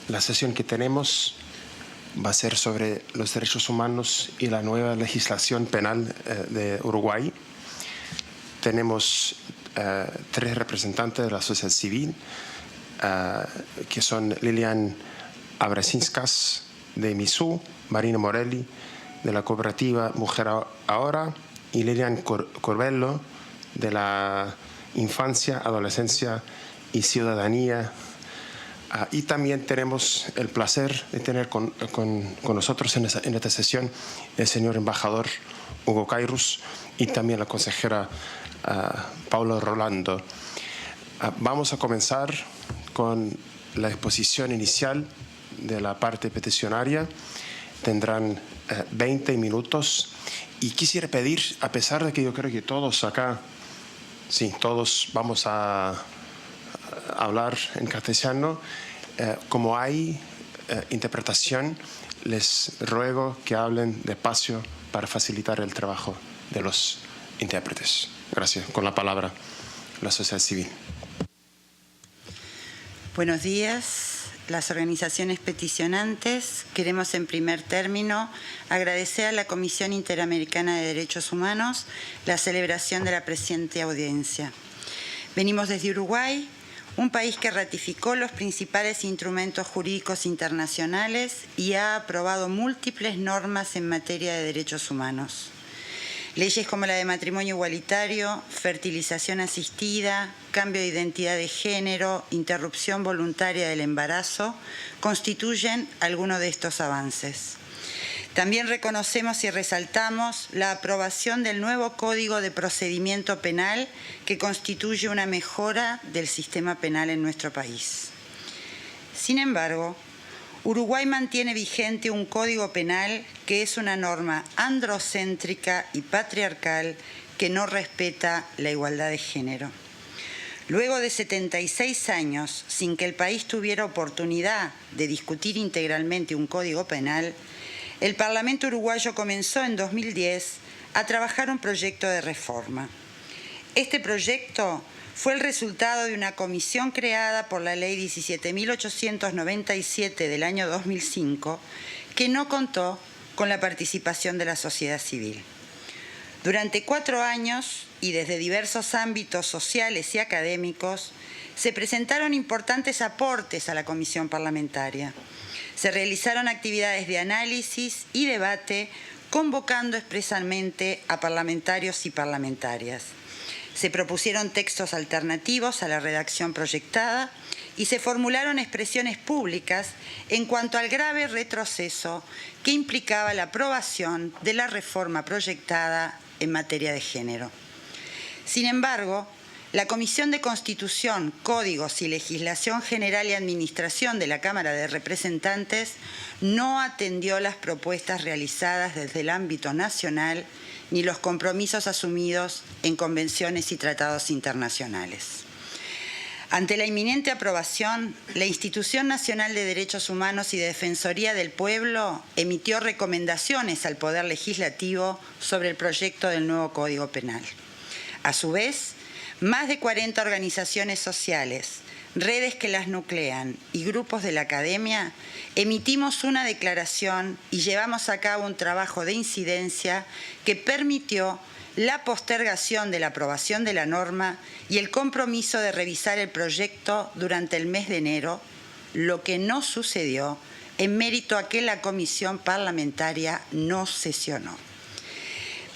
La sesión que tenemos va a ser sobre los derechos humanos y la nueva legislación penal de Uruguay. Tenemos tres representantes de la sociedad civil, que son Lilian Abrasinskas de MISU, Marina Morelli de la cooperativa Mujer Ahora y Lilian Corbello de la Infancia, Adolescencia y Ciudadanía. Y también tenemos el placer de tener con nosotros en esta sesión el señor embajador Hugo Cairus y también la consejera Paula Rolando. Vamos a comenzar con la exposición inicial de la parte peticionaria. Tendrán 20 minutos y quisiera pedir, a pesar de que yo creo que todos acá, sí, todos vamos a hablar en castellano, como hay interpretación, les ruego que hablen despacio para facilitar el trabajo de los intérpretes. Gracias. Con la palabra, la sociedad civil. Buenos días. Las organizaciones peticionantes queremos en primer término agradecer a la Comisión Interamericana de Derechos Humanos la celebración de la presente audiencia. Venimos desde Uruguay, un país que ratificó los principales instrumentos jurídicos internacionales y ha aprobado múltiples normas en materia de derechos humanos. Leyes como la de matrimonio igualitario, fertilización asistida, cambio de identidad de género, interrupción voluntaria del embarazo, constituyen algunos de estos avances. También reconocemos y resaltamos la aprobación del nuevo Código de Procedimiento Penal que constituye una mejora del sistema penal en nuestro país. Sin embargo, Uruguay mantiene vigente un código penal que es una norma androcéntrica y patriarcal que no respeta la igualdad de género. Luego de 76 años sin que el país tuviera oportunidad de discutir integralmente un código penal, el Parlamento uruguayo comenzó en 2010 a trabajar un proyecto de reforma. Este proyecto fue el resultado de una comisión creada por la Ley 17.897 del año 2005, que no contó con la participación de la sociedad civil. Durante 4 años, y desde diversos ámbitos sociales y académicos, se presentaron importantes aportes a la comisión parlamentaria. Se realizaron actividades de análisis y debate, convocando expresamente a parlamentarios y parlamentarias. Se propusieron textos alternativos a la redacción proyectada y se formularon expresiones públicas en cuanto al grave retroceso que implicaba la aprobación de la reforma proyectada en materia de género. Sin embargo, la Comisión de Constitución, Códigos y Legislación General y Administración de la Cámara de Representantes no atendió las propuestas realizadas desde el ámbito nacional ni los compromisos asumidos en convenciones y tratados internacionales. Ante la inminente aprobación, la Institución Nacional de Derechos Humanos y de Defensoría del Pueblo emitió recomendaciones al Poder Legislativo sobre el proyecto del nuevo Código Penal. A su vez, más de 40 organizaciones sociales, redes que las nuclean y grupos de la academia, emitimos una declaración y llevamos a cabo un trabajo de incidencia que permitió la postergación de la aprobación de la norma y el compromiso de revisar el proyecto durante el mes de enero, lo que no sucedió en mérito a que la comisión parlamentaria no sesionó.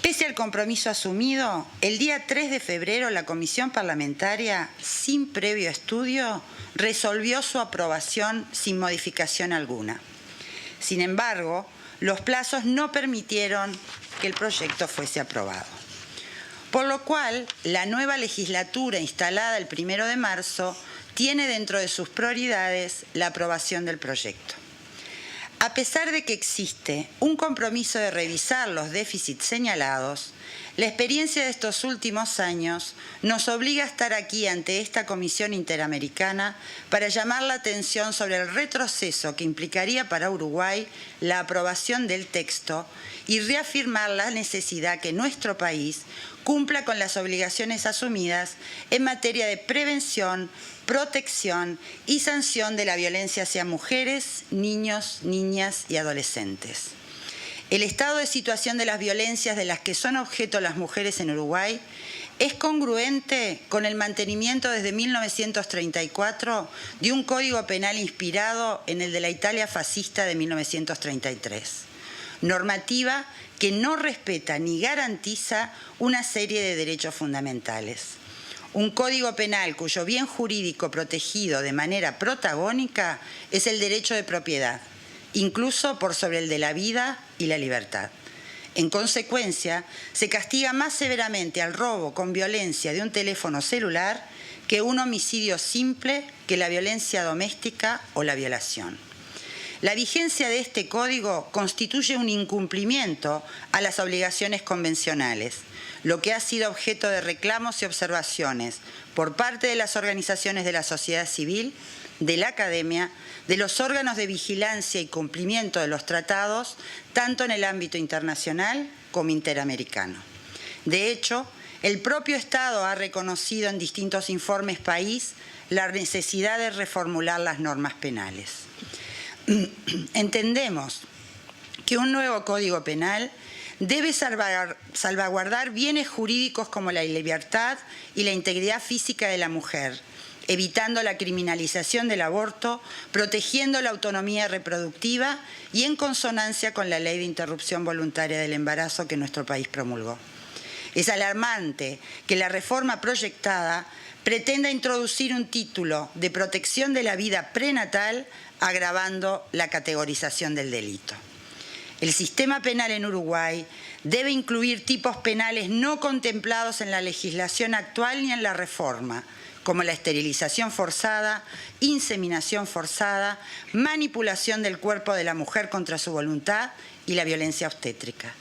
Pese al compromiso asumido, el día 3 de febrero la comisión parlamentaria, sin previo estudio, resolvió su aprobación sin modificación alguna. Sin embargo, los plazos no permitieron que el proyecto fuese aprobado. Por lo cual, la nueva legislatura instalada el 1 de marzo tiene dentro de sus prioridades la aprobación del proyecto. A pesar de que existe un compromiso de revisar los déficits señalados, la experiencia de estos últimos años nos obliga a estar aquí ante esta Comisión Interamericana para llamar la atención sobre el retroceso que implicaría para Uruguay la aprobación del texto y reafirmar la necesidad que nuestro país cumpla con las obligaciones asumidas en materia de prevención, protección y sanción de la violencia hacia mujeres, niños, niñas y adolescentes. El estado de situación de las violencias de las que son objeto las mujeres en Uruguay es congruente con el mantenimiento desde 1934 de un código penal inspirado en el de la Italia fascista de 1933, normativa que no respeta ni garantiza una serie de derechos fundamentales. Un código penal cuyo bien jurídico protegido de manera protagónica es el derecho de propiedad, incluso por sobre el de la vida y la libertad. En consecuencia, se castiga más severamente al robo con violencia de un teléfono celular que un homicidio simple, que la violencia doméstica o la violación. La vigencia de este código constituye un incumplimiento a las obligaciones convencionales, lo que ha sido objeto de reclamos y observaciones por parte de las organizaciones de la sociedad civil, de la academia, de los órganos de vigilancia y cumplimiento de los tratados, tanto en el ámbito internacional como interamericano. De hecho, el propio Estado ha reconocido en distintos informes país la necesidad de reformular las normas penales. Entendemos que un nuevo Código Penal debe salvaguardar bienes jurídicos como la libertad y la integridad física de la mujer, evitando la criminalización del aborto, protegiendo la autonomía reproductiva y en consonancia con la Ley de Interrupción Voluntaria del Embarazo que nuestro país promulgó. Es alarmante que la reforma proyectada pretenda introducir un título de protección de la vida prenatal, agravando la categorización del delito. El sistema penal en Uruguay debe incluir tipos penales no contemplados en la legislación actual ni en la reforma, como la esterilización forzada, inseminación forzada, manipulación del cuerpo de la mujer contra su voluntad y la violencia obstétrica,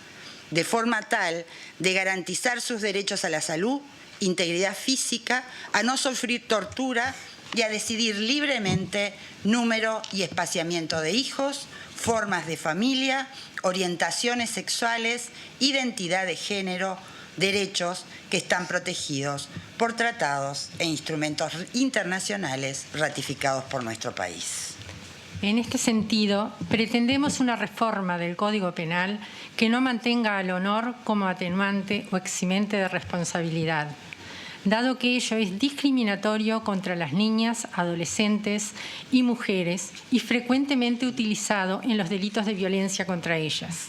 de forma tal de garantizar sus derechos a la salud, integridad física, a no sufrir tortura y a decidir libremente número y espaciamiento de hijos, formas de familia, orientaciones sexuales, identidad de género, derechos que están protegidos por tratados e instrumentos internacionales ratificados por nuestro país. En este sentido, pretendemos una reforma del Código Penal que no mantenga al honor como atenuante o eximente de responsabilidad, dado que ello es discriminatorio contra las niñas, adolescentes y mujeres y frecuentemente utilizado en los delitos de violencia contra ellas.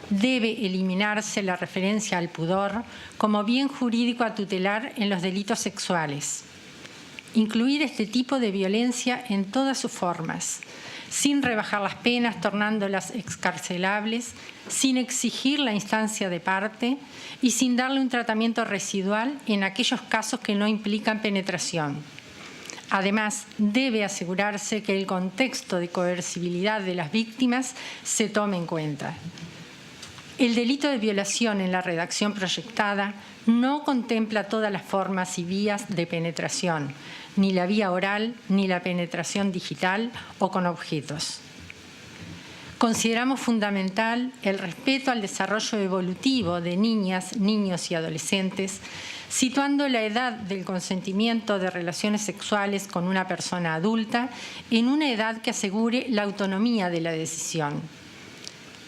Debe eliminarse la referencia al pudor como bien jurídico a tutelar en los delitos sexuales. Incluir este tipo de violencia en todas sus formas, sin rebajar las penas, tornándolas excarcelables, sin exigir la instancia de parte y sin darle un tratamiento residual en aquellos casos que no implican penetración. Además, debe asegurarse que el contexto de coercibilidad de las víctimas se tome en cuenta. El delito de violación en la redacción proyectada no contempla todas las formas y vías de penetración, ni la vía oral, ni la penetración digital o con objetos. Consideramos fundamental el respeto al desarrollo evolutivo de niñas, niños y adolescentes, situando la edad del consentimiento de relaciones sexuales con una persona adulta en una edad que asegure la autonomía de la decisión.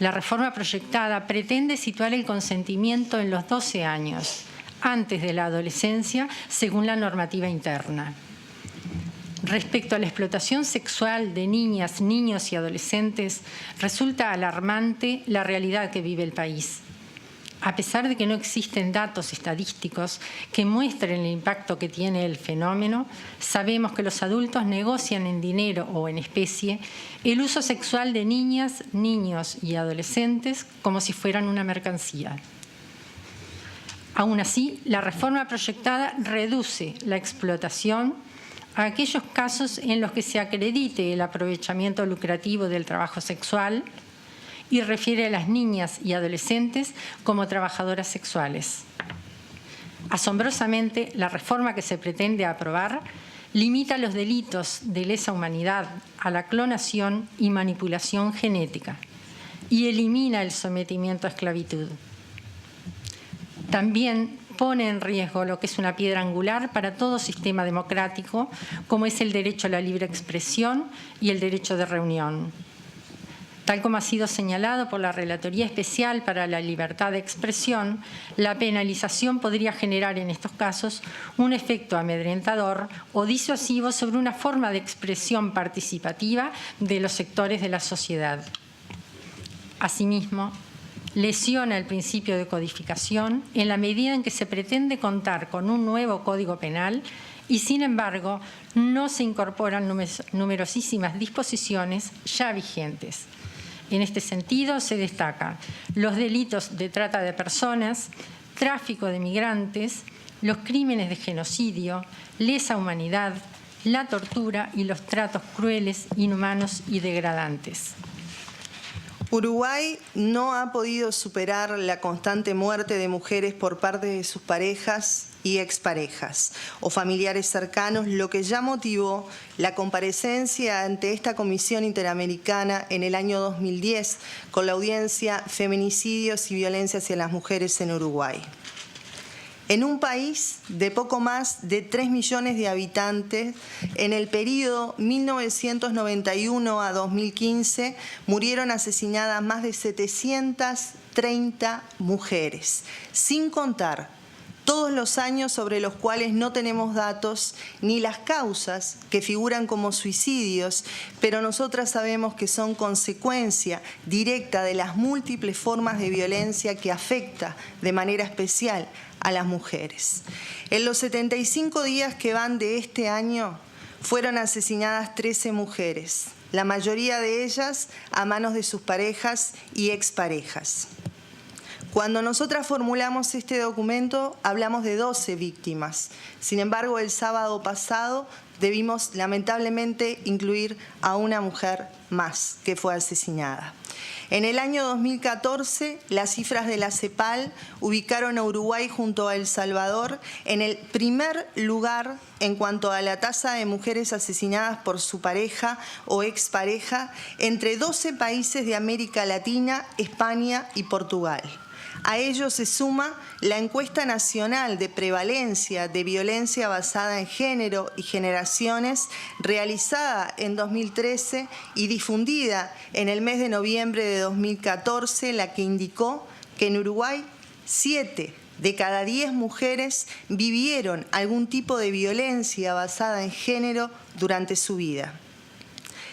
La reforma proyectada pretende situar el consentimiento en los 12 años, antes de la adolescencia, según la normativa interna. Respecto a la explotación sexual de niñas, niños y adolescentes, resulta alarmante la realidad que vive el país. A pesar de que no existen datos estadísticos que muestren el impacto que tiene el fenómeno, sabemos que los adultos negocian en dinero o en especie el uso sexual de niñas, niños y adolescentes como si fueran una mercancía. Aún así, la reforma proyectada reduce la explotación a aquellos casos en los que se acredite el aprovechamiento lucrativo del trabajo sexual y refiere a las niñas y adolescentes como trabajadoras sexuales. Asombrosamente, la reforma que se pretende aprobar limita los delitos de lesa humanidad a la clonación y manipulación genética y elimina el sometimiento a esclavitud. También pone en riesgo lo que es una piedra angular para todo sistema democrático, como es el derecho a la libre expresión y el derecho de reunión. Tal como ha sido señalado por la Relatoría Especial para la Libertad de Expresión, la penalización podría generar en estos casos un efecto amedrentador o disuasivo sobre una forma de expresión participativa de los sectores de la sociedad. Asimismo, lesiona el principio de codificación en la medida en que se pretende contar con un nuevo Código Penal y, sin embargo, no se incorporan numerosísimas disposiciones ya vigentes. En este sentido, se destacan los delitos de trata de personas, tráfico de migrantes, los crímenes de genocidio, lesa humanidad, la tortura y los tratos crueles, inhumanos y degradantes. Uruguay no ha podido superar la constante muerte de mujeres por parte de sus parejas y exparejas o familiares cercanos, lo que ya motivó la comparecencia ante esta Comisión Interamericana en el año 2010 con la audiencia Feminicidios y Violencia hacia las Mujeres en Uruguay. En un país de poco más de 3 millones de habitantes, en el periodo 1991 a 2015 murieron asesinadas más de 730 mujeres, sin contar todos los años sobre los cuales no tenemos datos ni las causas que figuran como suicidios, pero nosotras sabemos que son consecuencia directa de las múltiples formas de violencia que afecta de manera especial a las mujeres. En los 75 días que van de este año fueron asesinadas 13 mujeres, la mayoría de ellas a manos de sus parejas y exparejas. Cuando nosotras formulamos este documento, hablamos de 12 víctimas. Sin embargo, el sábado pasado debimos lamentablemente incluir a una mujer más que fue asesinada. En el año 2014, las cifras de la CEPAL ubicaron a Uruguay junto a El Salvador en el primer lugar en cuanto a la tasa de mujeres asesinadas por su pareja o expareja entre 12 países de América Latina, España y Portugal. A ello se suma la encuesta nacional de prevalencia de violencia basada en género y generaciones realizada en 2013 y difundida en el mes de noviembre de 2014, la que indicó que en Uruguay 7 de cada 10 mujeres vivieron algún tipo de violencia basada en género durante su vida.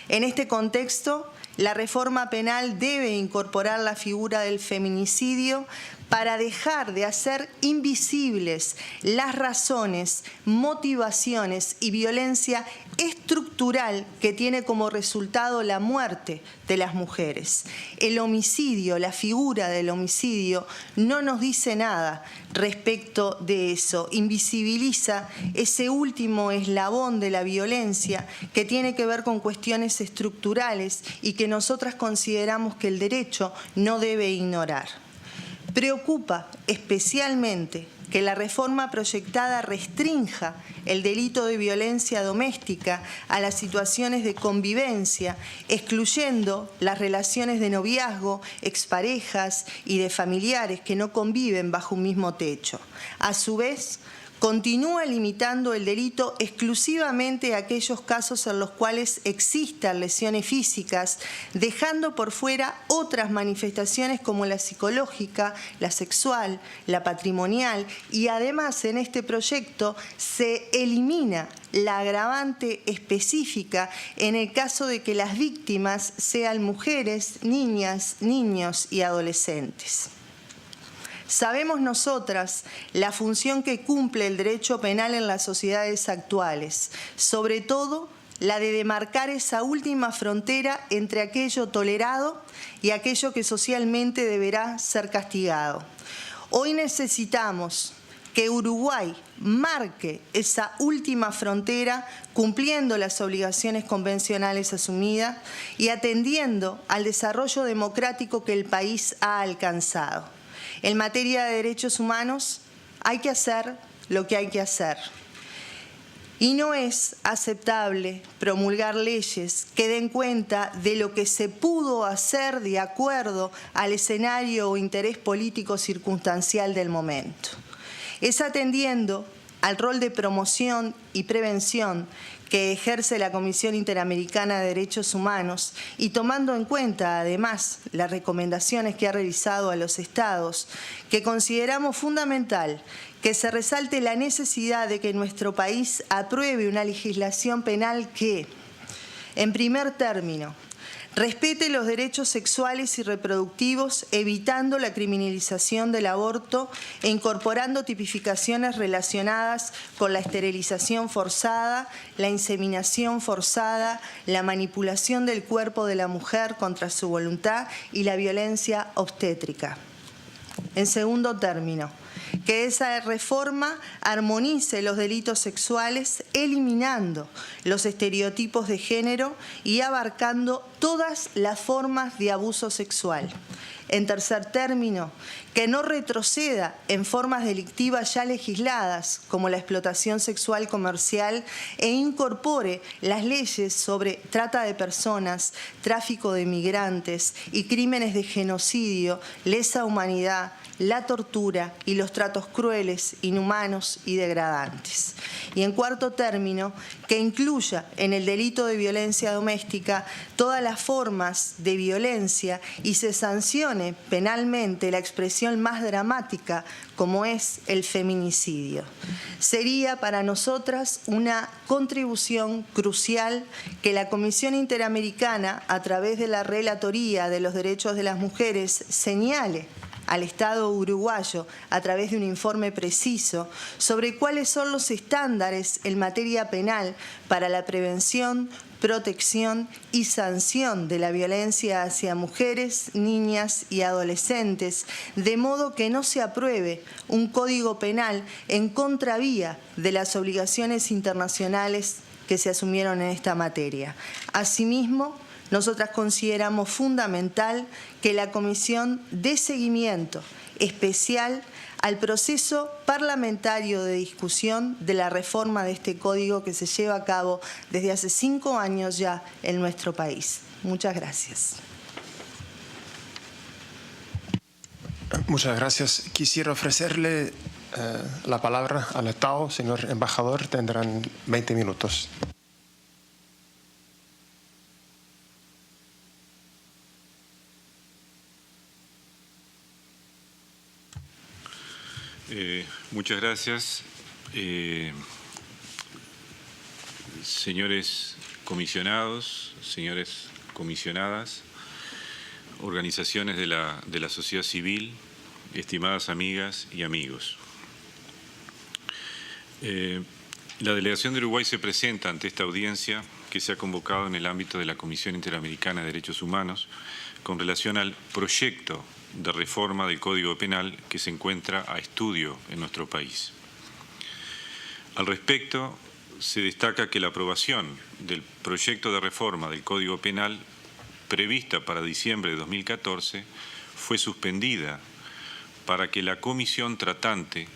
En este contexto, la reforma penal debe incorporar la figura del feminicidio para dejar de hacer invisibles las razones, motivaciones y violencia estructural que tiene como resultado la muerte de las mujeres. El homicidio, la figura del homicidio, no nos dice nada respecto de eso. Invisibiliza ese último eslabón de la violencia que tiene que ver con cuestiones estructurales y que nosotras consideramos que el derecho no debe ignorar. Preocupa especialmente que la reforma proyectada restrinja el delito de violencia doméstica a las situaciones de convivencia, excluyendo las relaciones de noviazgo, exparejas y de familiares que no conviven bajo un mismo techo. A su vez, continúa limitando el delito exclusivamente a aquellos casos en los cuales existan lesiones físicas, dejando por fuera otras manifestaciones como la psicológica, la sexual, la patrimonial, y además en este proyecto se elimina la agravante específica en el caso de que las víctimas sean mujeres, niñas, niños y adolescentes. Sabemos nosotras la función que cumple el derecho penal en las sociedades actuales, sobre todo la de demarcar esa última frontera entre aquello tolerado y aquello que socialmente deberá ser castigado. Hoy necesitamos que Uruguay marque esa última frontera cumpliendo las obligaciones convencionales asumidas y atendiendo al desarrollo democrático que el país ha alcanzado. En materia de derechos humanos hay que hacer lo que hay que hacer. Y no es aceptable promulgar leyes que den cuenta de lo que se pudo hacer de acuerdo al escenario o interés político circunstancial del momento. Es atendiendo al rol de promoción y prevención que ejerce la Comisión Interamericana de Derechos Humanos y tomando en cuenta, además, las recomendaciones que ha realizado a los Estados, que consideramos fundamental que se resalte la necesidad de que nuestro país apruebe una legislación penal que, en primer término, respete los derechos sexuales y reproductivos, evitando la criminalización del aborto e incorporando tipificaciones relacionadas con la esterilización forzada, la inseminación forzada, la manipulación del cuerpo de la mujer contra su voluntad y la violencia obstétrica. En segundo término, que esa reforma armonice los delitos sexuales, eliminando los estereotipos de género y abarcando todas las formas de abuso sexual. En tercer término, que no retroceda en formas delictivas ya legisladas, como la explotación sexual comercial, e incorpore las leyes sobre trata de personas, tráfico de migrantes y crímenes de genocidio, lesa humanidad, la tortura y los tratos crueles, inhumanos y degradantes. Y en cuarto término, que incluya en el delito de violencia doméstica todas las formas de violencia y se sancione penalmente la expresión más dramática como es el feminicidio. Sería para nosotras una contribución crucial que la Comisión Interamericana, a través de la Relatoría de los Derechos de las Mujeres, señale al Estado uruguayo a través de un informe preciso sobre cuáles son los estándares en materia penal para la prevención, protección y sanción de la violencia hacia mujeres, niñas y adolescentes, de modo que no se apruebe un código penal en contravía de las obligaciones internacionales que se asumieron en esta materia. Asimismo, nosotras consideramos fundamental que la Comisión dé seguimiento especial al proceso parlamentario de discusión de la reforma de este código que se lleva a cabo desde hace 5 años ya en nuestro país. Muchas gracias. Muchas gracias. Quisiera ofrecerle la palabra al Estado, señor embajador. Tendrán 20 minutos. Muchas gracias. Señores comisionados, señores comisionadas, organizaciones de la sociedad civil, estimadas amigas y amigos. La delegación de Uruguay se presenta ante esta audiencia que se ha convocado en el ámbito de la Comisión Interamericana de Derechos Humanos con relación al proyecto de reforma del Código Penal que se encuentra a estudio en nuestro país. Al respecto, se destaca que la aprobación del proyecto de reforma del Código Penal prevista para diciembre de 2014 fue suspendida para que la comisión tratante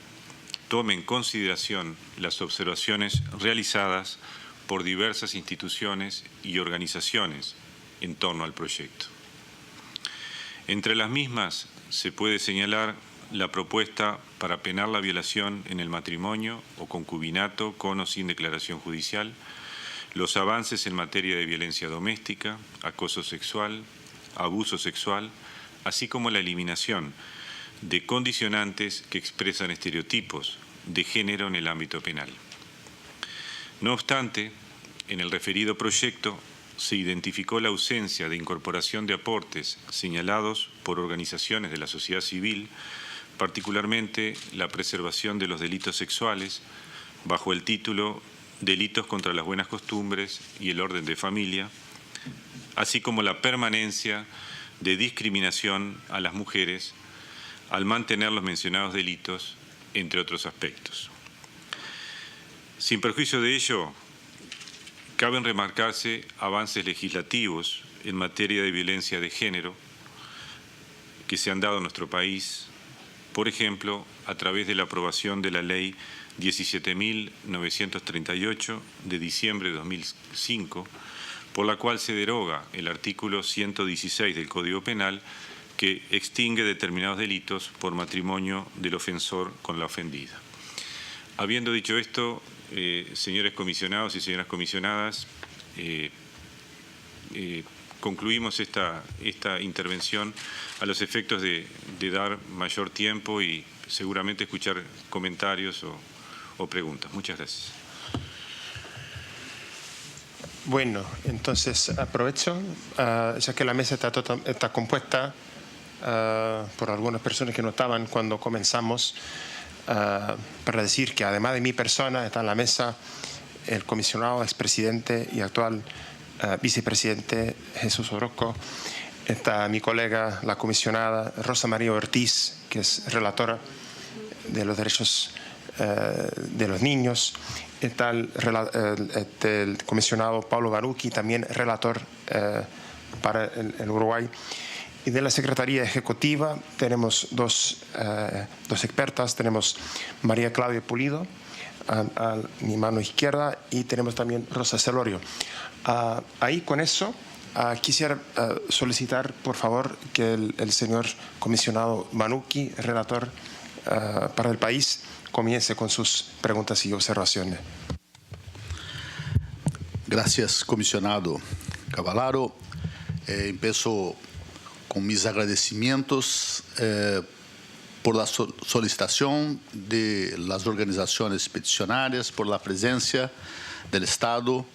tome en consideración las observaciones realizadas por diversas instituciones y organizaciones en torno al proyecto. Entre las mismas se puede señalar la propuesta para penar la violación en el matrimonio o concubinato con o sin declaración judicial, los avances en materia de violencia doméstica, acoso sexual, abuso sexual, así como la eliminación de condicionantes que expresan estereotipos de género en el ámbito penal. No obstante, en el referido proyecto se identificó la ausencia de incorporación de aportes señalados por organizaciones de la sociedad civil, particularmente la preservación de los delitos sexuales bajo el título Delitos contra las buenas costumbres y el orden de familia, así como la permanencia de discriminación a las mujeres al mantener los mencionados delitos, entre otros aspectos. Sin perjuicio de ello, caben remarcarse avances legislativos en materia de violencia de género que se han dado en nuestro país, por ejemplo, a través de la aprobación de la Ley 17.938 de diciembre de 2005, por la cual se deroga el artículo 116 del Código Penal que extingue determinados delitos por matrimonio del ofensor con la ofendida. Habiendo dicho esto, señores comisionados y señoras comisionadas, concluimos esta intervención a los efectos de dar mayor tiempo y seguramente escuchar comentarios o preguntas. Muchas gracias. Bueno, entonces aprovecho, ya que la mesa está compuesta por algunas personas que no estaban cuando comenzamos, para decir que además de mi persona está en la mesa el comisionado, expresidente y actual vicepresidente Jesús Orozco. Está mi colega, la comisionada Rosa María Ortiz, que es relatora de los derechos de los niños. Está el comisionado Pablo Banucchi, también relator para el Uruguay. Y de la Secretaría Ejecutiva tenemos dos expertas. Tenemos María Claudia Pulido a mi mano izquierda y tenemos también Rosa Celorio. Ahí con eso quisiera solicitar, por favor, que el señor comisionado Banucchi, relator para el país, comience con sus preguntas y observaciones. Gracias, comisionado Cavallaro. Empiezo con mis agradecimientos por la solicitación de las organizaciones peticionarias, por la presencia del Estado.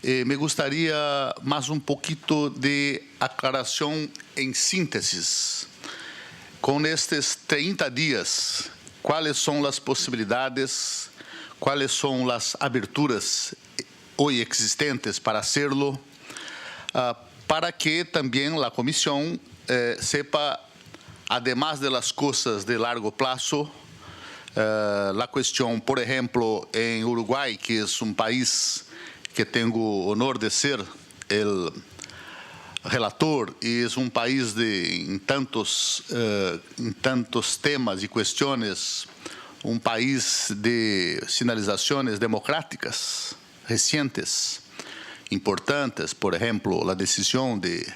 Me gustaría más un poquito de aclaración en síntesis. Con estos 30 días, ¿cuáles son las posibilidades, cuáles son las aberturas hoy existentes para hacerlo, para que también la Comisión sepa, además de las cosas de largo plazo, la cuestión, por ejemplo, en Uruguay, que es un país que tengo honor de ser el relator y es un país en tantos temas y cuestiones, un país de sinalizaciones democráticas recientes, importantes, por ejemplo, la decisión de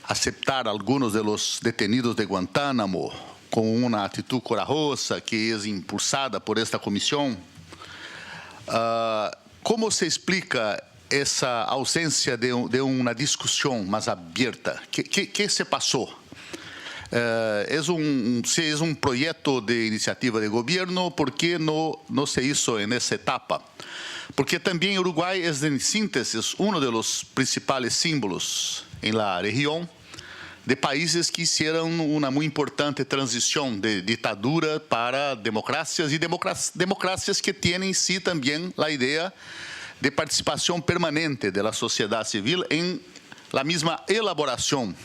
aceptar algunos de los detenidos de Guantánamo con una actitud corajosa que es impulsada por esta comisión. ¿Cómo se explica esa ausencia de una discusión más abierta? ¿Qué se pasó? Si es un proyecto de iniciativa de gobierno, ¿por qué no se hizo en esa etapa? Porque también Uruguay es, en síntesis, uno de los principales símbolos en la región de países que hicieron una muy importante transición de dictadura para democracias y democracias que tienen en sí también la idea de participación permanente de la sociedad civil en la misma elaboración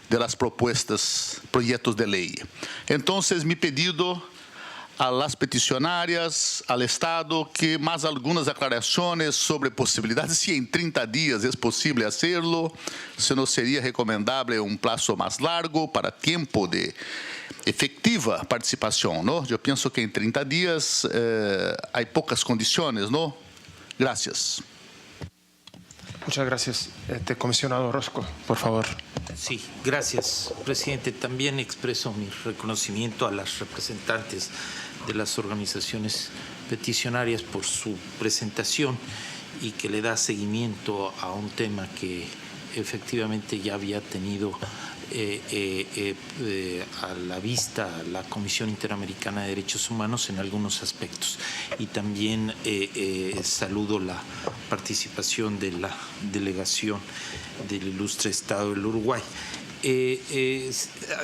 de las proyectos de ley. Entonces, mi pedido a las peticionarias, al Estado, que más algunas aclaraciones sobre posibilidades, si en 30 días es posible hacerlo, si no sería recomendable un plazo más largo para tiempo de efectiva participación, ¿no? Yo pienso que en 30 días hay pocas condiciones, ¿no? Gracias. Muchas gracias. Comisionado Orozco, por favor. Sí, gracias, presidente. También expreso mi reconocimiento a las representantes de las organizaciones peticionarias por su presentación y que le da seguimiento a un tema que efectivamente ya había tenido a la vista la Comisión Interamericana de Derechos Humanos en algunos aspectos. Y también saludo la participación de la delegación del ilustre Estado del Uruguay.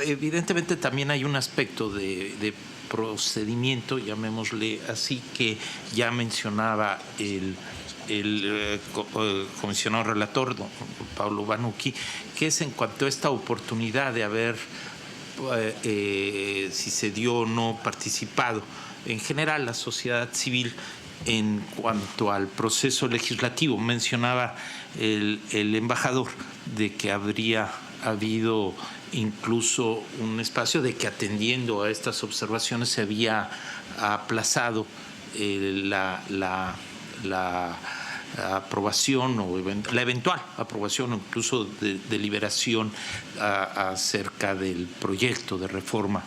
Evidentemente también hay un aspecto de procedimiento, llamémosle así, que ya mencionaba el comisionado relator, don Pablo Banucchi, que es en cuanto a esta oportunidad de haber, si se dio o no, participado en general la sociedad civil en cuanto al proceso legislativo. Mencionaba el embajador de que habría habido incluso un espacio de que, atendiendo a estas observaciones, se había aplazado la aprobación o la eventual aprobación o incluso de deliberación acerca del proyecto de reforma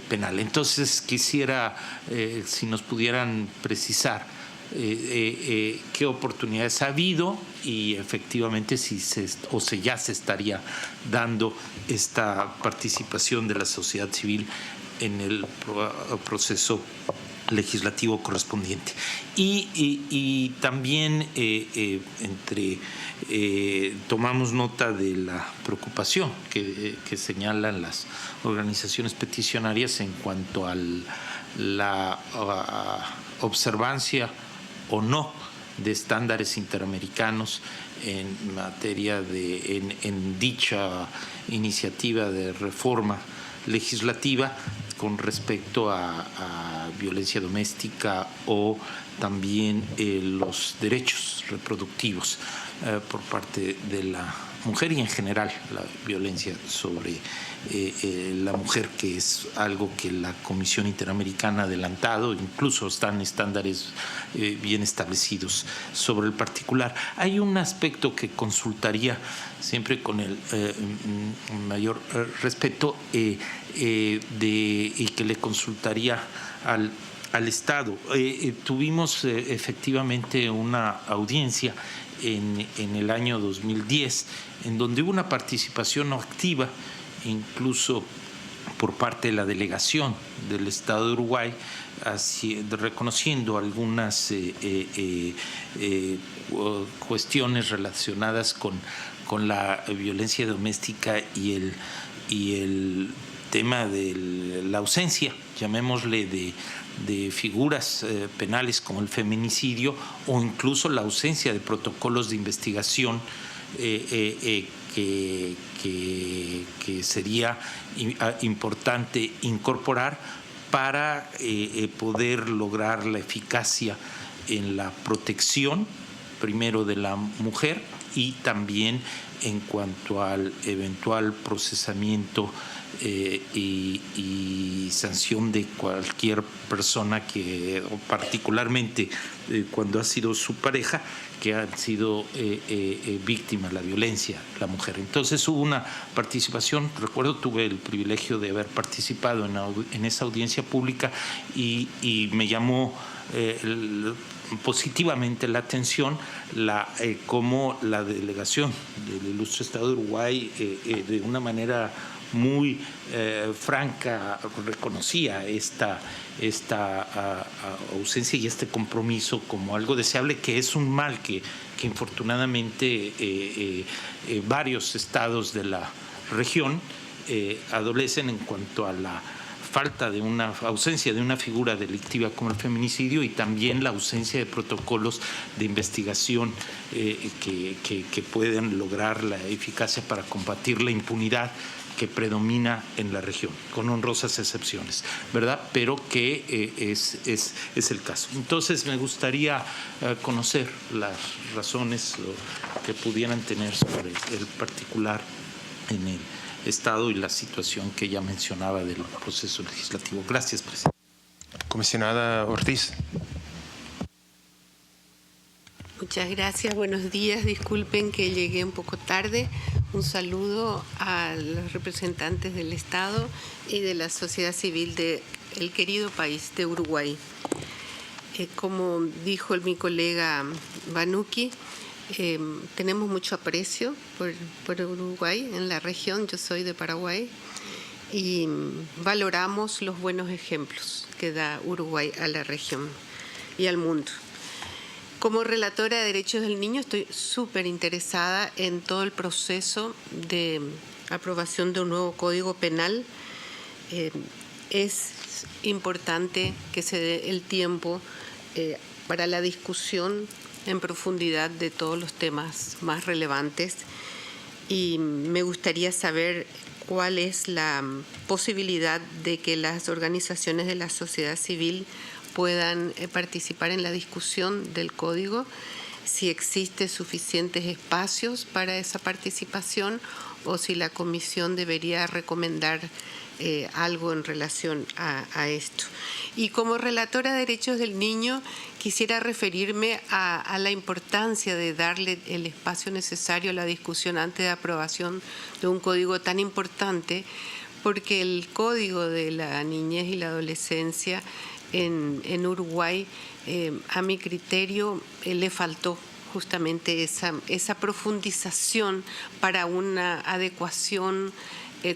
penal. Entonces quisiera si nos pudieran precisar qué oportunidades ha habido y efectivamente si ya se estaría dando esta participación de la sociedad civil en el proceso legislativo correspondiente. Y también tomamos nota de la preocupación que señalan las organizaciones peticionarias en cuanto a la observancia o no de estándares interamericanos en materia en dicha iniciativa de reforma legislativa con respecto a violencia doméstica o también los derechos reproductivos por parte de la mujer y en general la violencia sobre la mujer, que es algo que la Comisión Interamericana ha adelantado, incluso están estándares bien establecidos sobre el particular. Hay un aspecto que consultaría siempre con el mayor respeto y que le consultaría al Estado. Tuvimos efectivamente una audiencia en el año 2010 en donde hubo una participación activa incluso por parte de la delegación del Estado de Uruguay, reconociendo algunas cuestiones relacionadas con la violencia doméstica y el tema de la ausencia, llamémosle, de figuras penales como el feminicidio o incluso la ausencia de protocolos de investigación que sería importante incorporar para poder lograr la eficacia en la protección, primero de la mujer y también en cuanto al eventual procesamiento y sanción de cualquier persona que, particularmente cuando ha sido su pareja, que han sido víctimas de la violencia, la mujer. Entonces hubo una participación, recuerdo, tuve el privilegio de haber participado en esa audiencia pública y me llamó positivamente la atención cómo la delegación del Ilustre Estado de Uruguay de una manera muy franca reconocía esta ausencia y este compromiso como algo deseable, que es un mal que infortunadamente varios estados de la región adolecen en cuanto a la falta de una ausencia de una figura delictiva como el feminicidio y también la ausencia de protocolos de investigación que puedan lograr la eficacia para combatir la impunidad que predomina en la región, con honrosas excepciones, ¿verdad? Pero que es el caso. Entonces me gustaría conocer las razones que pudieran tener sobre el particular en el Estado y la situación que ya mencionaba del proceso legislativo. Gracias, presidente. Comisionada Ortiz. Muchas gracias, buenos días. Disculpen que llegué un poco tarde. Un saludo a los representantes del Estado y de la sociedad civil del querido país de Uruguay. Como dijo mi colega Banuki, tenemos mucho aprecio por Uruguay en la región. Yo soy de Paraguay y valoramos los buenos ejemplos que da Uruguay a la región y al mundo. Como relatora de derechos del niño estoy súper interesada en todo el proceso de aprobación de un nuevo código penal. Es importante que se dé el tiempo para la discusión en profundidad de todos los temas más relevantes y me gustaría saber cuál es la posibilidad de que las organizaciones de la sociedad civil puedan participar en la discusión del código, si existen suficientes espacios para esa participación o si la comisión debería recomendar algo en relación a esto. Y como relatora de derechos del niño, quisiera referirme a la importancia de darle el espacio necesario a la discusión antes de aprobación de un código tan importante, porque el Código de la Niñez y la Adolescencia en Uruguay, a mi criterio, le faltó justamente esa profundización para una adecuación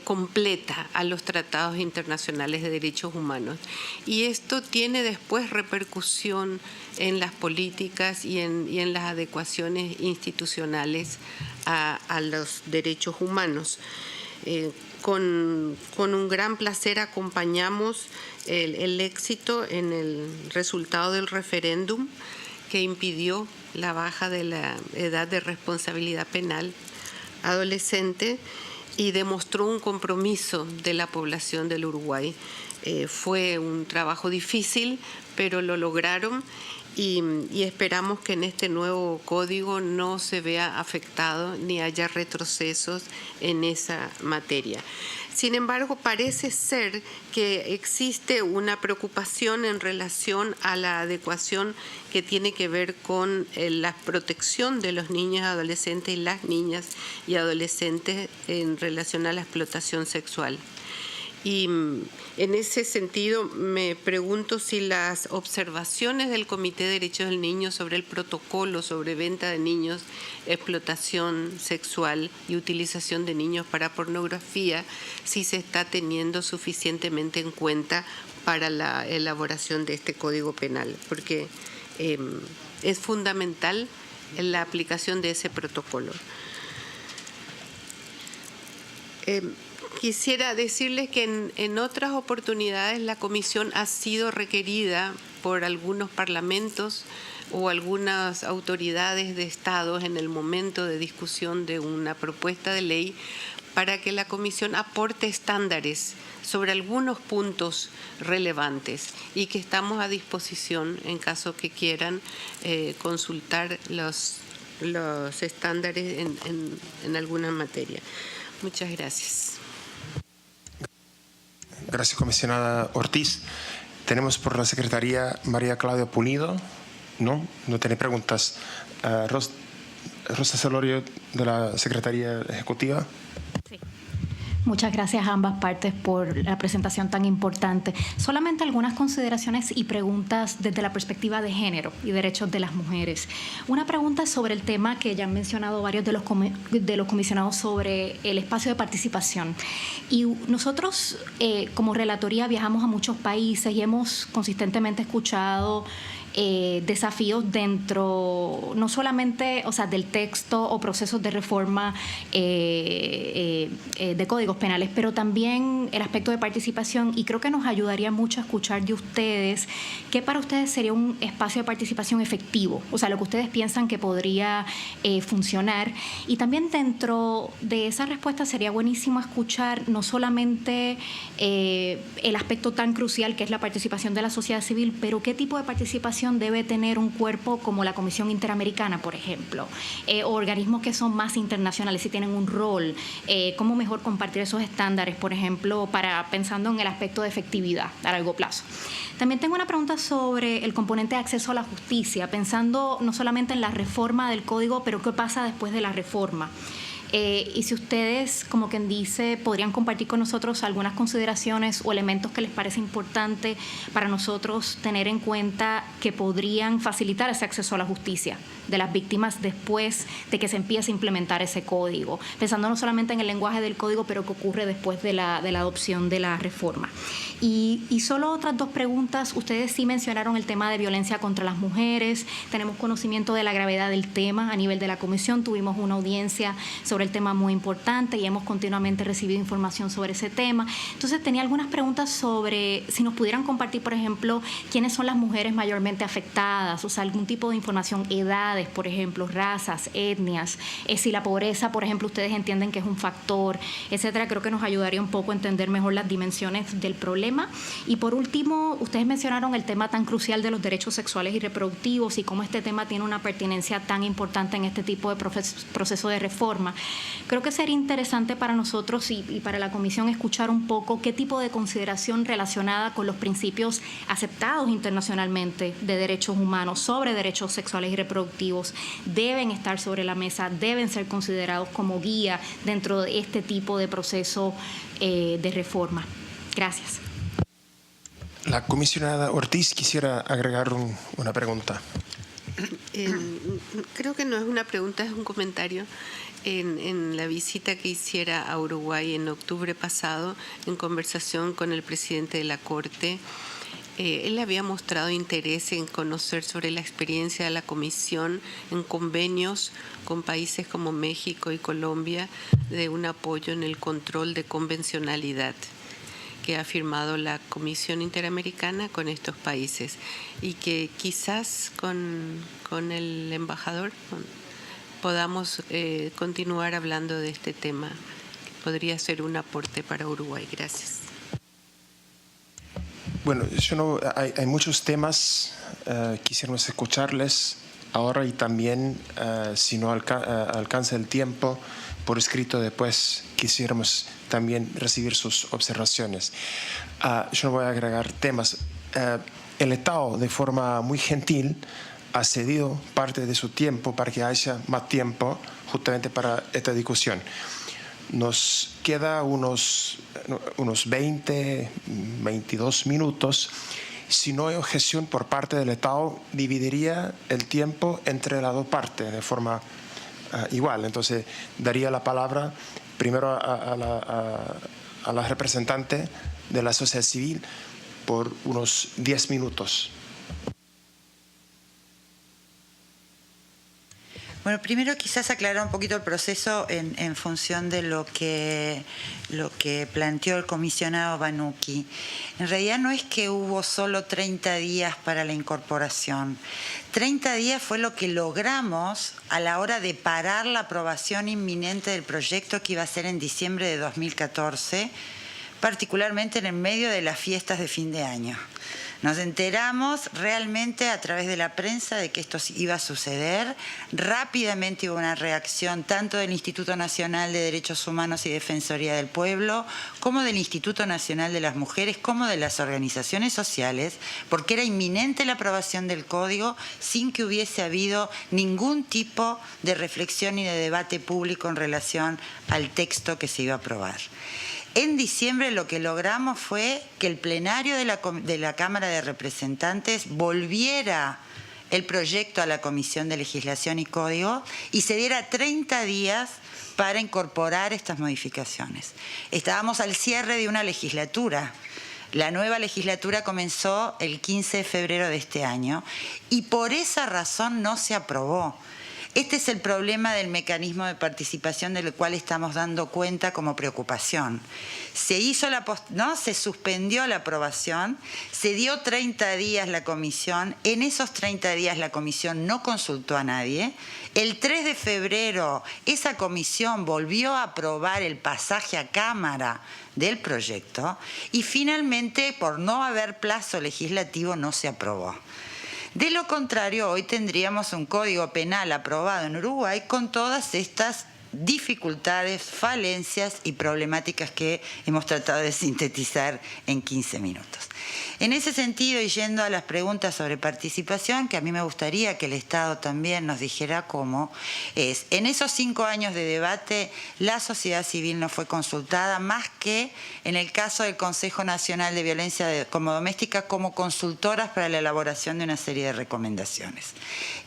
completa a los tratados internacionales de derechos humanos. Y esto tiene después repercusión en las políticas y en las adecuaciones institucionales a los derechos humanos. Con un gran placer acompañamos el éxito en el resultado del referéndum que impidió la baja de la edad de responsabilidad penal adolescente y demostró un compromiso de la población del Uruguay. Fue un trabajo difícil, pero lo lograron y esperamos que en este nuevo código no se vea afectado ni haya retrocesos en esa materia. Sin embargo, parece ser que existe una preocupación en relación a la adecuación que tiene que ver con la protección de los niños, adolescentes y las niñas y adolescentes en relación a la explotación sexual. Y en ese sentido me pregunto si las observaciones del Comité de Derechos del Niño sobre el protocolo sobre venta de niños, explotación sexual y utilización de niños para pornografía, si se está teniendo suficientemente en cuenta para la elaboración de este Código Penal, porque es fundamental la aplicación de ese protocolo. Quisiera decirles que en otras oportunidades la Comisión ha sido requerida por algunos parlamentos o algunas autoridades de Estado en el momento de discusión de una propuesta de ley para que la Comisión aporte estándares sobre algunos puntos relevantes y que estamos a disposición en caso que quieran consultar los estándares en alguna materia. Muchas gracias. Gracias, comisionada Ortiz. Tenemos por la Secretaría María Claudia Pulido. No tiene preguntas. Rosa Celorio, de la Secretaría Ejecutiva. Sí. Muchas gracias a ambas partes por la presentación tan importante. Solamente algunas consideraciones y preguntas desde la perspectiva de género y derechos de las mujeres. Una pregunta sobre el tema que ya han mencionado varios de los comisionados sobre el espacio de participación. Y nosotros, como relatoría, viajamos a muchos países y hemos consistentemente escuchado desafíos dentro, no solamente del texto o procesos de reforma de códigos penales, pero también el aspecto de participación, y creo que nos ayudaría mucho a escuchar de ustedes qué para ustedes sería un espacio de participación efectivo, lo que ustedes piensan que podría funcionar. Y también dentro de esa respuesta sería buenísimo escuchar no solamente el aspecto tan crucial que es la participación de la sociedad civil, pero qué tipo de participación debe tener un cuerpo como la Comisión Interamericana, por ejemplo, o organismos que son más internacionales, si tienen un rol, cómo mejor compartir esos estándares, por ejemplo, pensando en el aspecto de efectividad a largo plazo. También tengo una pregunta sobre el componente de acceso a la justicia, pensando no solamente en la reforma del código, pero qué pasa después de la reforma. Y si ustedes, como quien dice, podrían compartir con nosotros algunas consideraciones o elementos que les parece importante para nosotros tener en cuenta que podrían facilitar ese acceso a la justicia de las víctimas después de que se empiece a implementar ese código, pensando no solamente en el lenguaje del código, pero que ocurre después de la adopción de la reforma. Y solo otras dos preguntas. Ustedes sí mencionaron el tema de violencia contra las mujeres. Tenemos conocimiento de la gravedad del tema a nivel de la comisión. Tuvimos una audiencia sobre el tema muy importante y hemos continuamente recibido información sobre ese tema. Entonces tenía algunas preguntas sobre si nos pudieran compartir, por ejemplo, quiénes son las mujeres mayormente afectadas, algún tipo de información, edades, edades, por ejemplo, razas, etnias, si la pobreza, por ejemplo, ustedes entienden que es un factor, etcétera. Creo que nos ayudaría un poco a entender mejor las dimensiones del problema. Y por último, ustedes mencionaron el tema tan crucial de los derechos sexuales y reproductivos y cómo este tema tiene una pertinencia tan importante en este tipo de proceso de reforma. Creo que sería interesante para nosotros y para la Comisión escuchar un poco qué tipo de consideración relacionada con los principios aceptados internacionalmente de derechos humanos sobre derechos sexuales y reproductivos deben estar sobre la mesa, deben ser considerados como guía dentro de este tipo de proceso de reforma. Gracias. La comisionada Ortiz quisiera agregar una pregunta. Creo que no es una pregunta, es un comentario. En la visita que hiciera a Uruguay en octubre pasado, en conversación con el presidente de la Corte, él había mostrado interés en conocer sobre la experiencia de la Comisión en convenios con países como México y Colombia de un apoyo en el control de convencionalidad que ha firmado la Comisión Interamericana con estos países y que quizás con el embajador podamos continuar hablando de este tema. Podría ser un aporte para Uruguay. Gracias. Bueno, hay muchos temas, quisiéramos escucharles ahora y también, si no alcanza el tiempo, por escrito después quisiéramos también recibir sus observaciones. Yo no voy a agregar temas. El Estado, de forma muy gentil, ha cedido parte de su tiempo para que haya más tiempo justamente para esta discusión. Nos queda unos 20, 22 minutos. Si no hay objeción por parte del Estado, dividiría el tiempo entre las dos partes de forma igual. Entonces, daría la palabra primero a la representante de la sociedad civil por unos 10 minutos. Bueno, primero quizás aclarar un poquito el proceso en función de lo que planteó el comisionado Banucchi. En realidad no es que hubo solo 30 días para la incorporación. 30 días fue lo que logramos a la hora de parar la aprobación inminente del proyecto que iba a ser en diciembre de 2014, particularmente en el medio de las fiestas de fin de año. Nos enteramos realmente a través de la prensa de que esto iba a suceder. Rápidamente hubo una reacción tanto del Instituto Nacional de Derechos Humanos y Defensoría del Pueblo, como del Instituto Nacional de las Mujeres, como de las organizaciones sociales, porque era inminente la aprobación del código sin que hubiese habido ningún tipo de reflexión ni de debate público en relación al texto que se iba a aprobar. En diciembre lo que logramos fue que el plenario de la Cámara de Representantes volviera el proyecto a la Comisión de Legislación y Código y se diera 30 días para incorporar estas modificaciones. Estábamos al cierre de una legislatura. La nueva legislatura comenzó el 15 de febrero de este año y por esa razón no se aprobó. Este es el problema del mecanismo de participación del cual estamos dando cuenta como preocupación. Se suspendió la aprobación, se dio 30 días la comisión, en esos 30 días la comisión no consultó a nadie. El 3 de febrero esa comisión volvió a aprobar el pasaje a Cámara del proyecto y finalmente, por no haber plazo legislativo, no se aprobó. De lo contrario, hoy tendríamos un código penal aprobado en Uruguay con todas estas dificultades, falencias y problemáticas que hemos tratado de sintetizar en 15 minutos. En ese sentido, y yendo a las preguntas sobre participación, que a mí me gustaría que el Estado también nos dijera cómo, en esos 5 años de debate, la sociedad civil no fue consultada más que en el caso del Consejo Nacional de Violencia Doméstica como consultoras para la elaboración de una serie de recomendaciones.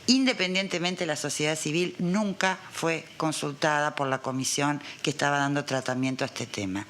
Independientemente, la sociedad civil nunca fue consultada por la comisión que estaba dando tratamiento a este tema.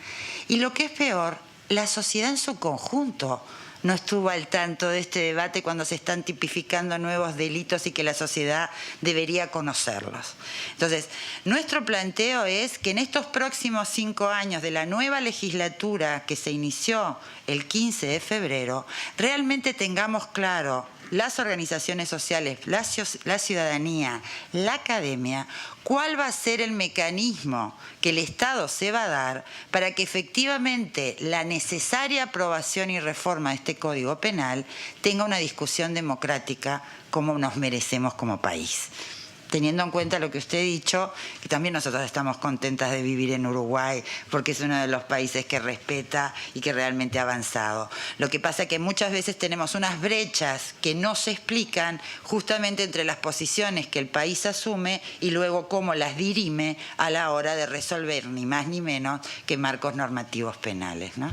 Y lo que es peor, la sociedad en su conjunto no estuvo al tanto de este debate cuando se están tipificando nuevos delitos y que la sociedad debería conocerlos. Entonces, nuestro planteo es que en estos próximos 5 años de la nueva legislatura que se inició el 15 de febrero, realmente tengamos claro las organizaciones sociales, la ciudadanía, la academia, cuál va a ser el mecanismo que el Estado se va a dar para que efectivamente la necesaria aprobación y reforma de este Código Penal tenga una discusión democrática como nos merecemos como país. Teniendo en cuenta lo que usted ha dicho, que también nosotros estamos contentas de vivir en Uruguay, porque es uno de los países que respeta y que realmente ha avanzado. Lo que pasa es que muchas veces tenemos unas brechas que no se explican justamente entre las posiciones que el país asume y luego cómo las dirime a la hora de resolver ni más ni menos que marcos normativos penales, ¿no?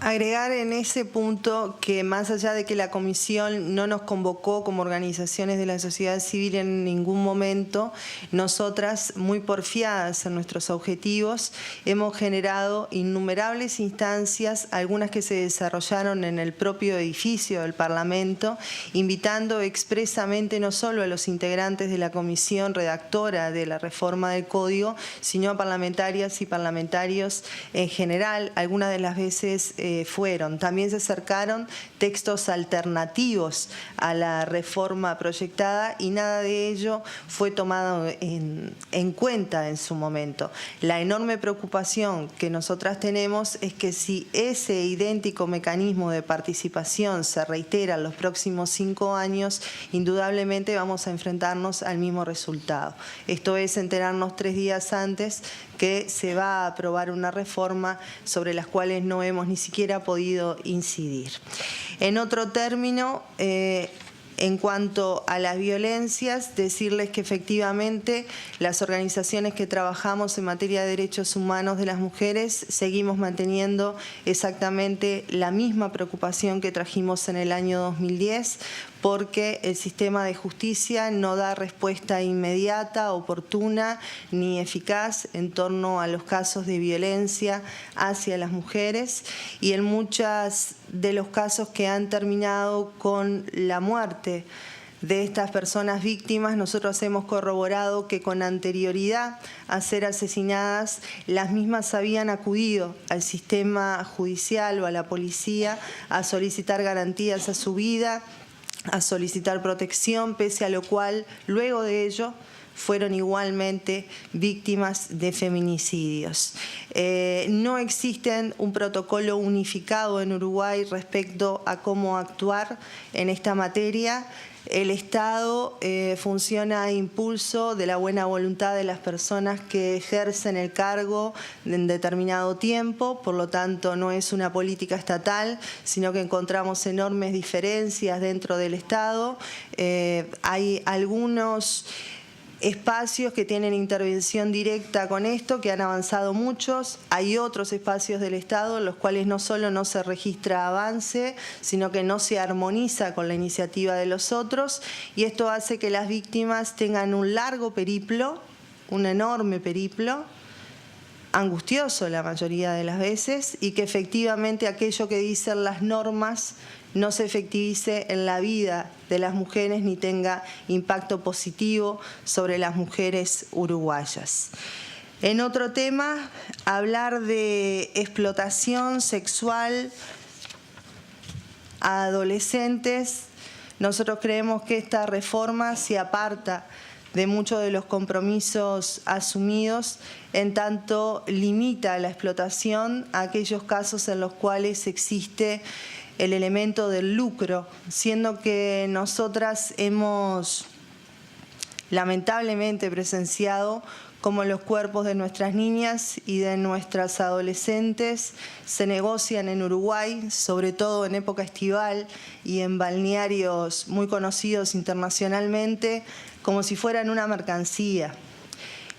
Agregar en ese punto que más allá de que la comisión no nos convocó como organizaciones de la sociedad civil en ningún momento, nosotras, muy porfiadas en nuestros objetivos, hemos generado innumerables instancias, algunas que se desarrollaron en el propio edificio del Parlamento, invitando expresamente no solo a los integrantes de la comisión redactora de la reforma del Código, sino a parlamentarias y parlamentarios en general, algunas de las veces fueron. También se acercaron textos alternativos a la reforma proyectada y nada de ello fue tomado en cuenta en su momento. La enorme preocupación que nosotras tenemos es que si ese idéntico mecanismo de participación se reitera en los próximos 5 años, indudablemente vamos a enfrentarnos al mismo resultado. Esto es enterarnos 3 días antes que se va a aprobar una reforma sobre las cuales no hemos ni siquiera podido incidir. En otro término, en cuanto a las violencias, decirles que efectivamente las organizaciones que trabajamos en materia de derechos humanos de las mujeres seguimos manteniendo exactamente la misma preocupación que trajimos en el año 2010, porque el sistema de justicia no da respuesta inmediata, oportuna ni eficaz en torno a los casos de violencia hacia las mujeres, y en muchos de los casos que han terminado con la muerte de estas personas víctimas, nosotros hemos corroborado que con anterioridad a ser asesinadas, las mismas habían acudido al sistema judicial o a la policía a solicitar garantías a su vida, a solicitar protección, pese a lo cual, luego de ello, fueron igualmente víctimas de feminicidios. No existe un protocolo unificado en Uruguay respecto a cómo actuar en esta materia. El Estado funciona a impulso de la buena voluntad de las personas que ejercen el cargo en determinado tiempo, por lo tanto no es una política estatal, sino que encontramos enormes diferencias dentro del Estado. Hay algunos espacios que tienen intervención directa con esto, que han avanzado muchos. Hay otros espacios del Estado en los cuales no solo no se registra avance, sino que no se armoniza con la iniciativa de los otros, y esto hace que las víctimas tengan un largo periplo, un enorme periplo, angustioso la mayoría de las veces, y que efectivamente aquello que dicen las normas no se efectivice en la vida de las mujeres ni tenga impacto positivo sobre las mujeres uruguayas. En otro tema, hablar de explotación sexual a adolescentes. Nosotros creemos que esta reforma se aparta de muchos de los compromisos asumidos, en tanto limita la explotación a aquellos casos en los cuales existe el elemento del lucro, siendo que nosotras hemos lamentablemente presenciado cómo los cuerpos de nuestras niñas y de nuestras adolescentes se negocian en Uruguay, sobre todo en época estival y en balnearios muy conocidos internacionalmente, como si fueran una mercancía.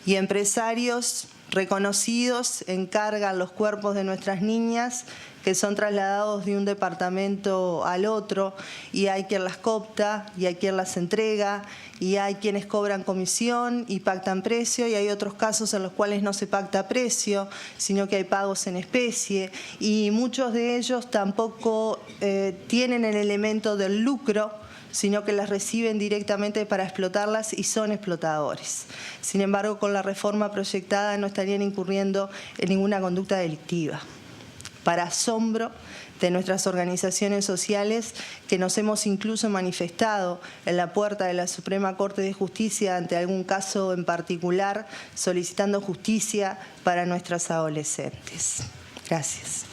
Y empresarios reconocidos encargan los cuerpos de nuestras niñas, que son trasladados de un departamento al otro, y hay quien las coopta y hay quien las entrega, y hay quienes cobran comisión y pactan precio, y hay otros casos en los cuales no se pacta precio, sino que hay pagos en especie, y muchos de ellos tampoco tienen el elemento del lucro, sino que las reciben directamente para explotarlas y son explotadores. Sin embargo, con la reforma proyectada no estarían incurriendo en ninguna conducta delictiva, para asombro de nuestras organizaciones sociales, que nos hemos incluso manifestado en la puerta de la Suprema Corte de Justicia ante algún caso en particular, solicitando justicia para nuestras adolescentes. Gracias.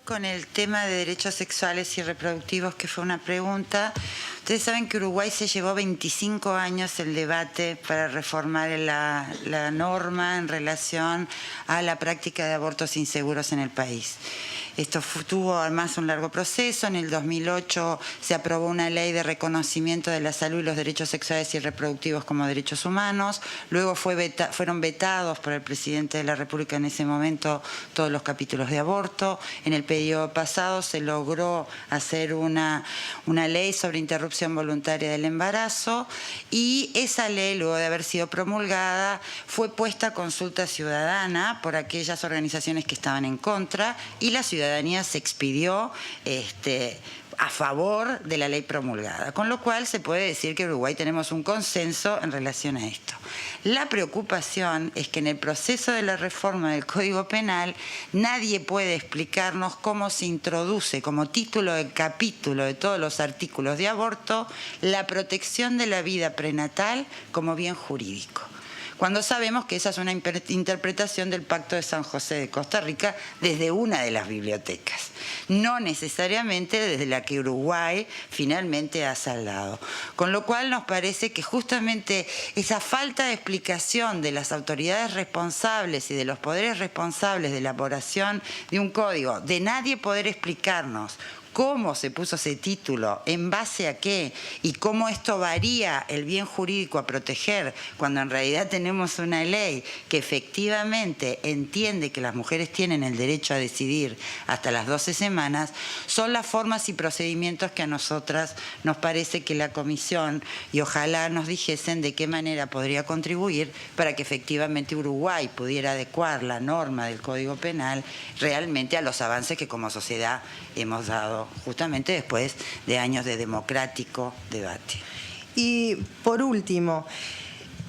Con el tema de derechos sexuales y reproductivos, que fue una pregunta, ustedes saben que Uruguay se llevó 25 años el debate para reformar la norma en relación a la práctica de abortos inseguros en el país. Esto tuvo además un largo proceso. En el 2008 se aprobó una ley de reconocimiento de la salud y los derechos sexuales y reproductivos como derechos humanos. Luego fueron vetados por el presidente de la República en ese momento todos los capítulos de aborto. En el periodo pasado se logró hacer una ley sobre interrupción voluntaria del embarazo, y esa ley, luego de haber sido promulgada, fue puesta a consulta ciudadana por aquellas organizaciones que estaban en contra, y la ciudadanía se expidió a favor de la ley promulgada, con lo cual se puede decir que en Uruguay tenemos un consenso en relación a esto. La preocupación es que en el proceso de la reforma del Código Penal nadie puede explicarnos cómo se introduce como título de capítulo de todos los artículos de aborto la protección de la vida prenatal como bien jurídico, cuando sabemos que esa es una interpretación del Pacto de San José de Costa Rica desde una de las bibliotecas, no necesariamente desde la que Uruguay finalmente ha saldado. Con lo cual nos parece que justamente esa falta de explicación de las autoridades responsables y de los poderes responsables de la elaboración de un código, de nadie poder explicarnos cómo se puso ese título, en base a qué, y cómo esto varía el bien jurídico a proteger, cuando en realidad tenemos una ley que efectivamente entiende que las mujeres tienen el derecho a decidir hasta las 12 semanas, son las formas y procedimientos que a nosotras nos parece que la Comisión, y ojalá nos dijesen de qué manera podría contribuir para que efectivamente Uruguay pudiera adecuar la norma del Código Penal realmente a los avances que como sociedad hemos dado justamente después de años de democrático debate. Y por último,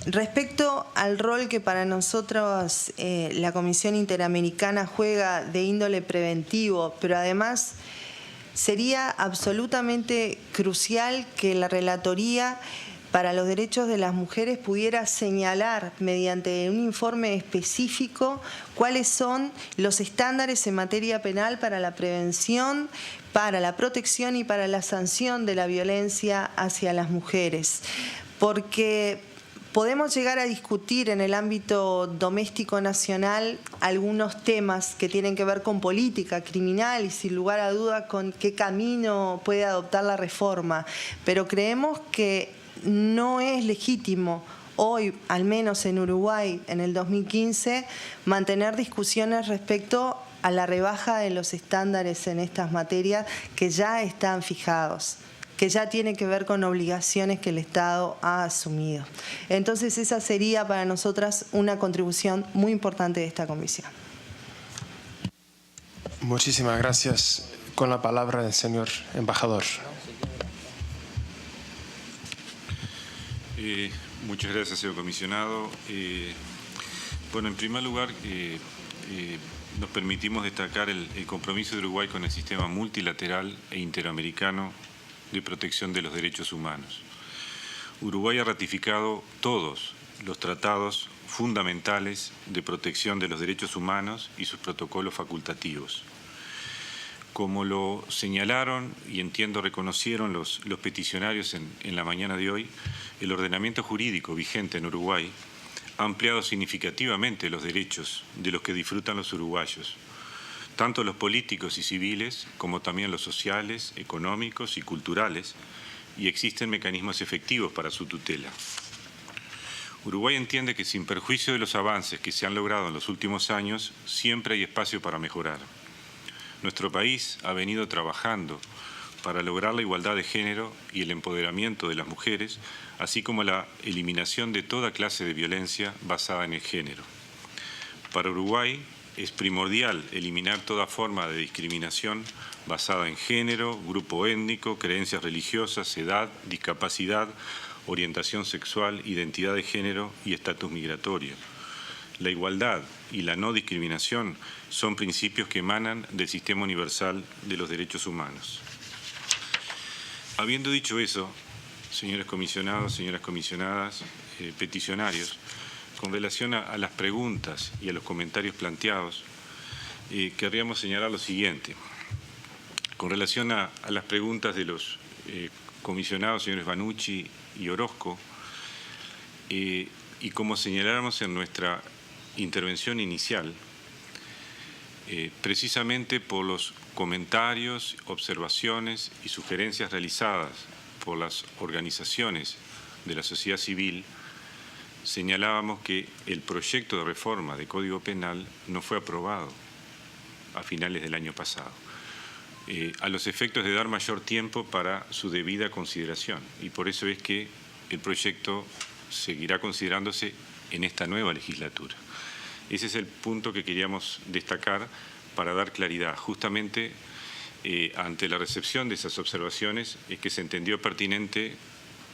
respecto al rol que para nosotros la Comisión Interamericana juega de índole preventivo, pero además sería absolutamente crucial que la Relatoría para los Derechos de las Mujeres pudiera señalar mediante un informe específico cuáles son los estándares en materia penal para la prevención, para la protección y para la sanción de la violencia hacia las mujeres. Porque podemos llegar a discutir en el ámbito doméstico nacional algunos temas que tienen que ver con política criminal y sin lugar a duda con qué camino puede adoptar la reforma, pero creemos que no es legítimo hoy, al menos en Uruguay, en el 2015, mantener discusiones respecto a la rebaja de los estándares en estas materias que ya están fijados, que ya tiene que ver con obligaciones que el Estado ha asumido. Entonces, esa sería para nosotras una contribución muy importante de esta comisión. Muchísimas gracias. Con la palabra el señor embajador. Muchas gracias, señor comisionado. Bueno, en primer lugar, nos permitimos destacar el compromiso de Uruguay con el sistema multilateral e interamericano de protección de los derechos humanos. Uruguay ha ratificado todos los tratados fundamentales de protección de los derechos humanos y sus protocolos facultativos. Como lo señalaron y entiendo reconocieron los peticionarios en la mañana de hoy, el ordenamiento jurídico vigente en Uruguay ha ampliado significativamente los derechos de los que disfrutan los uruguayos, tanto los políticos y civiles como también los sociales, económicos y culturales, y existen mecanismos efectivos para su tutela. Uruguay entiende que sin perjuicio de los avances que se han logrado en los últimos años, siempre hay espacio para mejorar. Nuestro país ha venido trabajando para lograr la igualdad de género y el empoderamiento de las mujeres, así como la eliminación de toda clase de violencia basada en el género. Para Uruguay es primordial eliminar toda forma de discriminación basada en género, grupo étnico, creencias religiosas, edad, discapacidad, orientación sexual, identidad de género y estatus migratorio. la igualdad y la no discriminación son principios que emanan del Sistema Universal de los Derechos Humanos. Habiendo dicho eso, señores comisionados, señoras comisionadas, peticionarios, con relación a las preguntas y a los comentarios planteados, querríamos señalar lo siguiente. Con relación a las preguntas de los comisionados, señores Banucci y Orozco, y como señaláramos en nuestra intervención inicial, precisamente por los comentarios, observaciones y sugerencias realizadas por las organizaciones de la sociedad civil, señalábamos que el proyecto de reforma de Código Penal no fue aprobado a finales del año pasado, a los efectos de dar mayor tiempo para su debida consideración. Y por eso es que el proyecto seguirá considerándose en esta nueva legislatura. Ese es el punto que queríamos destacar para dar claridad. Justamente ante la recepción de esas observaciones es que se entendió pertinente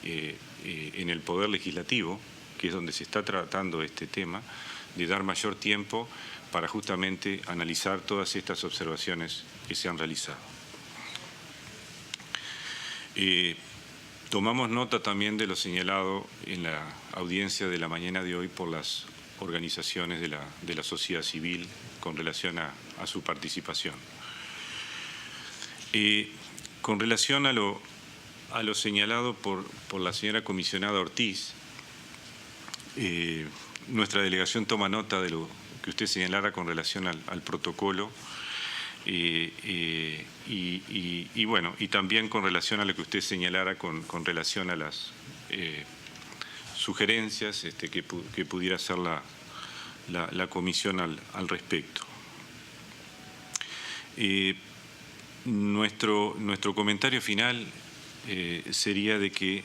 en el Poder Legislativo, que es donde se está tratando este tema, de dar mayor tiempo para justamente analizar todas estas observaciones que se han realizado. Tomamos nota también de lo señalado en la audiencia de la mañana de hoy por las organizaciones de la sociedad civil con relación a su participación. Con relación a lo señalado por la señora comisionada Ortiz, nuestra delegación toma nota de lo que usted señalara con relación al protocolo y también con relación a lo que usted señalara con relación a las sugerencias que pudiera hacer la comisión al respecto. Nuestro comentario final sería de que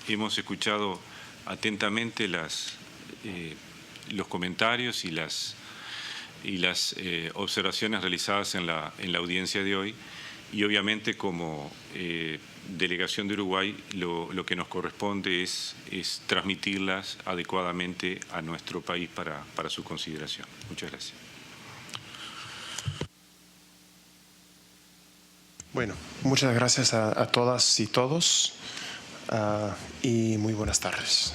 hemos escuchado atentamente los comentarios y las observaciones realizadas en la audiencia de hoy, y obviamente como delegación de Uruguay lo que nos corresponde es transmitirlas adecuadamente a nuestro país para su consideración. Muchas gracias. Bueno, muchas gracias a todas y todos y muy buenas tardes.